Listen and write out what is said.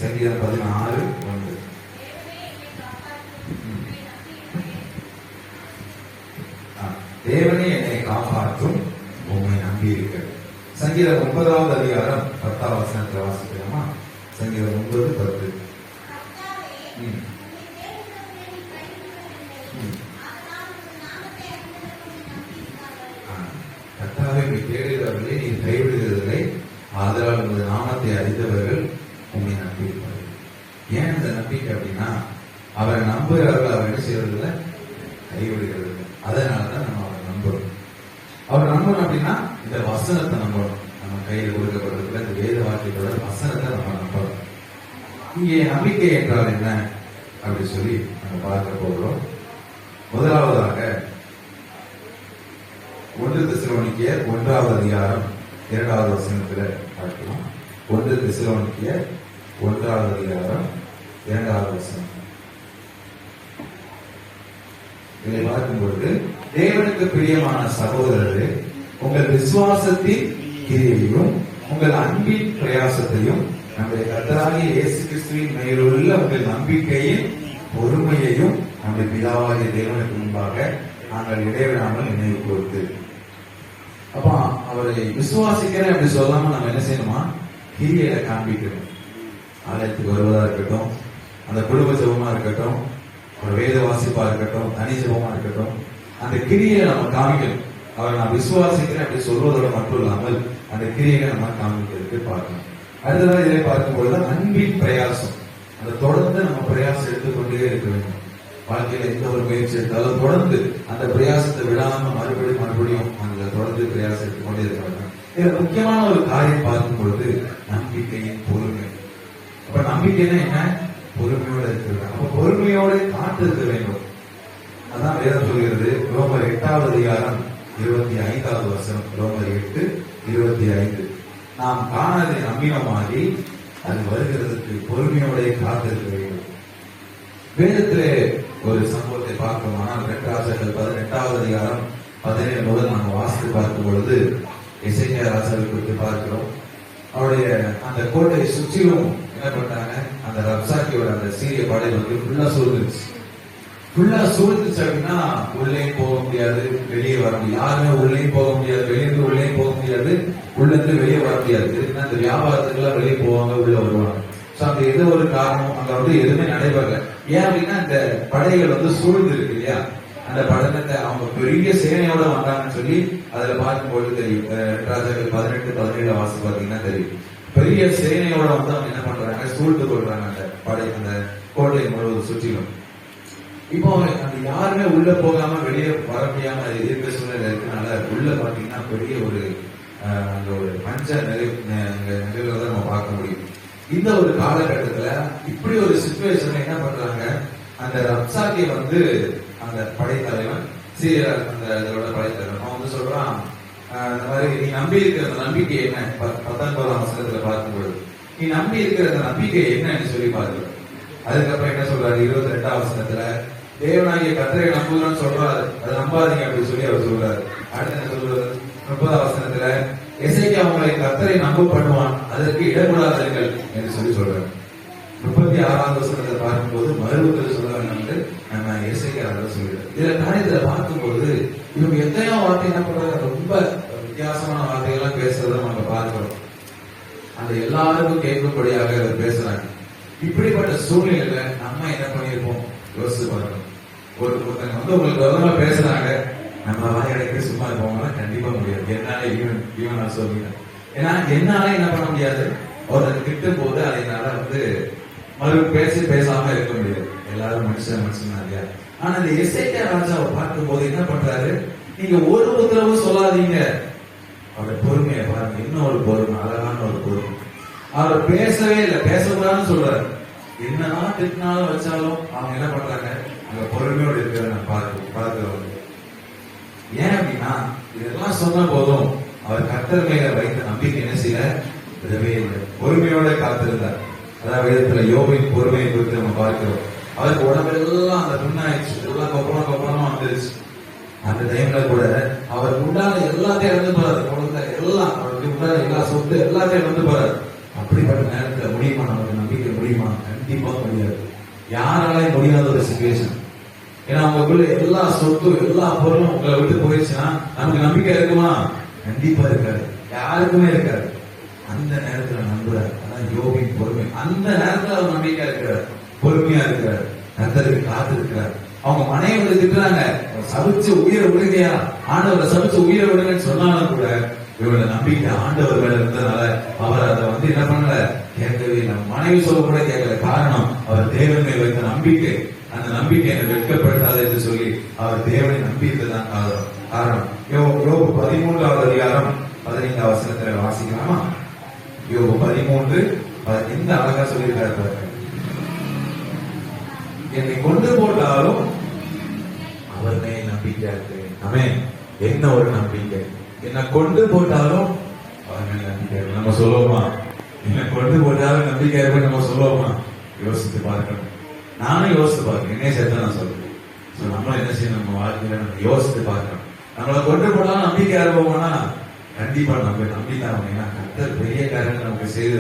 சங்கீதம் 16:1. தேவனே என்னை காப்பாற்றும், உம்மை நம்பி இருக்கிறது. சங்கீதம் 9வது அதிகாரம் 10வது வசனத்துல வாசிக்கலாமா? சங்கீதம் 9:10. கர்த்தாவே நீ தேடுகிறவர்களை நீ கைவிடுகிறதில்லை, ஆதலால் உமது நாமத்தை அறிந்தவர்கள் உண்மை நம்பியிருப்பார்கள். ஏன் இந்த நம்பிக்கை அப்படின்னா, அவரை நம்புகிறவர்கள் அவர் என்ன செய்வதில்லை, கைவிடுகிறது. அதனாலதான் நம்ம அவரை நம்புறோம். அவர் நம்பணும் அப்படின்னா இந்த வசனத்தை நம்பணும். நம்ம கையில் கொடுக்கப்பட்டிருக்கிற இந்த வேத வாக்கியத்தோட வசனத்தை நம்ம நம்பணும். இங்கே நம்பிக்கை என்றால் என்ன அப்படி சொல்லி நம்ம பார்க்க போகிறோம். முதலாவதாக 1 தெசலோனிக்கேயர் 1வது அதிகாரம் 2வது வசனத்துல பார்க்கலாம். 1 தெசலோனிக்கேயர் 1வது அதிகாரம் 2வது வசனம். இதை பார்க்கும் பொழுது, தேவனுக்கு பிரியமான சகோதரர்களே, உங்கள் விசுவாசத்தின் கிரியையும் உங்கள் அன்பின் பிரயாசத்தையும் நம்முடைய கர்த்தராகிய இயேசு கிறிஸ்துவின் மேலுள்ள உங்கள் நம்பிக்கையின் பொறுமையையும் நம்முடைய பிதாவாகிய தேவனுக்கு முன்பாக நாங்கள் இடைவிடாமல் நினைவு கொடுத்து. அப்ப அவரை விசுவாசிக்கிறேன் அப்படி சொல்லாம நம்ம என்ன செய்யணுமா, கிரியையில காண்பிக்கணும். ஆலயத்துக்கு வருவதா இருக்கட்டும், அந்த குடும்ப ஜெபமா இருக்கட்டும், ஒரு வேத வாசிப்பா இருக்கட்டும், தனி ஜெபமா இருக்கட்டும், அந்த கிரியை நம்ம காமிக்கணும். அவரை நான் விசுவாசிக்கிறேன் அப்படி சொல்வதோட மட்டும் இல்லாமல் அந்த கிரியை நம்ம காமிக்கிறதுக்கு பார்க்கணும். அடுத்ததாக இதை பார்க்கும்போது அன்பின் பிரயாசம், அந்த தொடர்ந்து நம்ம பிரயாசம் எடுத்துக்கொண்டே இருக்க வேண்டும். வாழ்க்கையில எந்த ஒரு முயற்சி எடுத்தாலும் தொடர்ந்து அந்த பிரயாசத்தை விடாம மறுபடியும் அந்த தொடர்ந்து பிரயாசம் எடுத்துக்கொண்டே இருக்க. இதுல முக்கியமான ஒரு காரியம் பார்க்கும் பொழுது நம்பிக்கையின் பொறுமை. அப்ப நம்பிக்கைன்னா என்ன, பொறுமையோட இருக்கிறது. அப்ப பொறுமையோட காத்திருக்க வேண்டும். அதான் வேதம் சொல்கிறது. ரோமர் 8வது அதிகாரம் 25வது வசனம். ரோமர் 8:25. நாம் காணாதை நம்பினமாகி அது வருகிறதுக்கு பொறுமையோட காத்திருக்க வேண்டும். வேதத்திலே ஒரு சம்பவத்தை பார்க்கணுமானால் 18வது அதிகாரம் 17 முதல் நாங்கள் வாசித்து பார்க்கும் பொழுது எசேக்கியா ராஜாவை குறித்து பார்க்கிறோம். அவருடைய அந்த கோட்டையை சுற்றிலும் என்ன பண்ணாங்க, அந்த ரப்சாக்கியோட அந்த சீரிய படை வந்து ஃபுல்லா சூழ்ந்துச்சு அப்படின்னா உள்ளே போக முடியாது, வெளியே வர முடியாது. யாருமே உள்ளே போக முடியாது, வெளியிருந்து உள்ளே போக முடியாது, உள்ள இருந்து வெளியே வர முடியாது. அந்த வியாபாரத்துக்கு எல்லாம் வெளியே போவாங்க, உள்ள வருவாங்க. அந்த ஏதோ ஒரு காரணம் அங்க வந்து எதுவுமே நடைபெறல. ஏன் அப்படின்னா இந்த படைகள் வந்து சூழ்ந்து இருக்கு இல்லையா, அந்த படத்தை அவங்க பெரிய சேனையோட வந்தாங்கன்னு சொல்லி அதுல பார்க்கும்போது தெரியும். ராஜாக்கள் 18-17 வாசி பார்த்தீங்கன்னா தெரியும். பெரிய சேனையோட வந்து அவங்க என்ன பண்றாங்க, சூழ்ந்து கொள்றாங்க அந்த படை, அந்த கோட்டையை முழுவதும் சுற்றிலும். இப்போ அந்த யாருமே உள்ள போகாம வெளியே வர முடியாம இருக்க சூழ்நிலை இருக்கனால உள்ள பாத்தீங்கன்னா பெரிய ஒரு அந்த ஒரு பஞ்ச நிகழ்வுகளை நம்ம பார்க்க முடியும். இந்த ஒரு காலகட்டத்துல இப்படி ஒரு சிச்சுவேஷன்ல என்ன பண்றாங்க, அந்த ரப்சாக்கி வந்து அந்த படைத்தலைவன் சீரியரா அந்த இதோட படைத்தலைவன் அவன் வந்து சொல்றான், இந்த மாதிரி நீ நம்பி இருக்கிற அந்த நம்பிக்கை என்ன, 19ஆம் வசனத்துல பார்க்கும்போது நீ நம்பி இருக்கிற அந்த நம்பிக்கை என்னன்னு சொல்லி பார்க்கிறோம். அதுக்கப்புறம் என்ன சொல்றாரு 22ஆம் வசனத்துல, தேவனாகிய கர்த்தரை நம்புகிறோம்னு சொல்றாரு, அதை நம்பாதீங்க அப்படின்னு சொல்லி அவர் சொல்றாரு. அடுத்து என்ன சொல்றாரு 30ஆம் வசனத்துல, எசேக்கியா அவங்களை கர்த்தரை நம்ப பண்ணுவான், அதற்கு இடப்படாதீர்கள் என்று சொல்லி சொல்றாரு. 36ஆம் வசனத்தை பார்க்கும்போது மறுபடியும் சொல்றாங்க வந்து நம்ம எசேக்கியா சொல்றாரு. இதுல காரியத்துல பார்க்கும்போது இவங்க எத்தனையோ வார்த்தை என்ன பண்றாங்க, ரொம்ப வித்தியாசமான வார்த்தைகள்லாம் பேசுறத நம்ம பார்க்கிறோம். அந்த எல்லாருக்கும் கேட்கும்படியாக பேசுறாங்க. இப்படிப்பட்ட சூழ்நிலையில நம்ம என்ன பண்ணிருப்போம் யோசிச்சு பார்க்கணும். ஒருத்தங்க வந்து உங்களுக்கு விவரமா பேசுறாங்க, நம்ம வாயடைக்க சும்மா இருப்போம்னா கண்டிப்பா முடியாது. என்னால ஈவன் சொல்லுங்க, ஏன்னா என்னால என்ன பண்ண முடியாது, ஒருத்தர் திட்டும் போது அதை என்னால வந்து பேசாம இருக்க முடியாது. எல்லாரும் மனுஷன் இல்லையா. ஆனா இந்த எசேக்கியா ராஜாவை பார்க்கும் போது என்ன பண்றாரு, நீங்க ஒரு உத்தரவு சொல்லாதீங்க. அவருடைய பொறுமையை பாருங்க, இன்னொரு பொறுமை, அழகான ஒரு பொறுமை. அவர் பேசவே இல்லை, பேசக்கூடாதுன்னு சொல்றாரு. என்னதான் திட்டினாலும் வச்சாலும் அவங்க என்ன பண்றாங்க, அங்க பொறுமையோடு இருக்கிறத நான் பார்க்கிறோம். ஏன் அப்படின்னா இதெல்லாம் சொன்ன போதும் அவர் கர்த்தர் மேல வைத்த நம்பிக்கை என்ன செய்யல, விடவே இல்லை, பொறுமையோட காத்திருந்தார். அதாவது விதத்துல யோபின் பொறுமையை குறித்து நம்ம பார்க்கிறோம். அவருக்கு உடம்பெல்லாம் அந்த புண்ணாயிடுச்சு, எல்லாம் கொப்பளமா வந்துருச்சு. அந்த டைம்ல கூட அவருக்கு உண்டான எல்லாத்தையும் இழந்து போறாரு, குழந்தை எல்லாம், அவருக்கு உண்டான எல்லா சொத்து எல்லாத்தையும் இழந்து போறாரு. அப்படிப்பட்ட நேரத்துல முடியுமா நமக்கு நம்பிக்கை முடியுமா? உள்ள எல்லா சொத்தும் எல்லா பொருளும் உங்களை விட்டு போயிடுச்சுன்னா நமக்கு நம்பிக்கை இருக்குமா? கண்டிப்பா இருக்காது, யாருக்குமே இருக்காது. அந்த நேரத்துல நம்புறாரு. அதான் யோபின் பொறுமை. அந்த நேரத்துல அவர் நம்பிக்கையா இருக்கிறார், பொறுமையா இருக்கிறார், கர்த்தருக்கு காத்து இருக்கிறார். அவங்க மனைவி வந்து திட்டுறாங்க, சபிச்சு உயிரை விடுங்கயா, ஆண்டவரை சபிச்சு உயிரை விடுங்கன்னு சொன்னாலும் கூட இவரோட நம்பிக்கை ஆண்டவர் மேல இருந்ததுனால அவர் அதை வந்து என்ன பண்ணல, கேட்கவே இல்லை. மனைவி சொல்ல கூட கேட்கல. காரணம், அவர் தேவன் மேல் வைத்த நம்பிக்கை. அந்த நம்பிக்கை என்னை வெட்கப்படுத்தாது என்று சொல்லி அவர் தேவனை நம்பியிருந்ததான் காரணம். யோபு 13வது அதிகாரம் 15வது வசனத்துல வாசிக்கலாமா? யோபு 13 இந்த அழகா சொல்லியிருக்காரு. என்னை கொண்டு போட்டாலும் அவர் மேல் நம்பிக்கையா இருக்கு. ஆமென். என்ன ஒரு நம்பிக்கை! என்னை கொண்டு போட்டாலும் அவர் மேல் நம்பிக்கை. நம்ம சொல்லுவோமா? என்னை கொண்டு போட்டாலும் நம்பிக்கை இருக்கு நம்ம சொல்லுவோமா? யோசித்து பார்க்கணும். நானும் யோசித்து பார்க்கிறேன். என்னைய சேர்த்து நான் சொல்றேன். நம்ம என்ன செய்யணும்? நம்ம வாழ்க்கையில நம்ம யோசித்து பார்க்கணும். நம்மளை கொண்டு போட்டாலும் நம்பிக்கை இருப்போம்னா கண்டிப்பா நம்ம நம்பித்தான். ஏன்னா கர்த்தர் பெரிய காரியங்கள் நமக்கு செய்து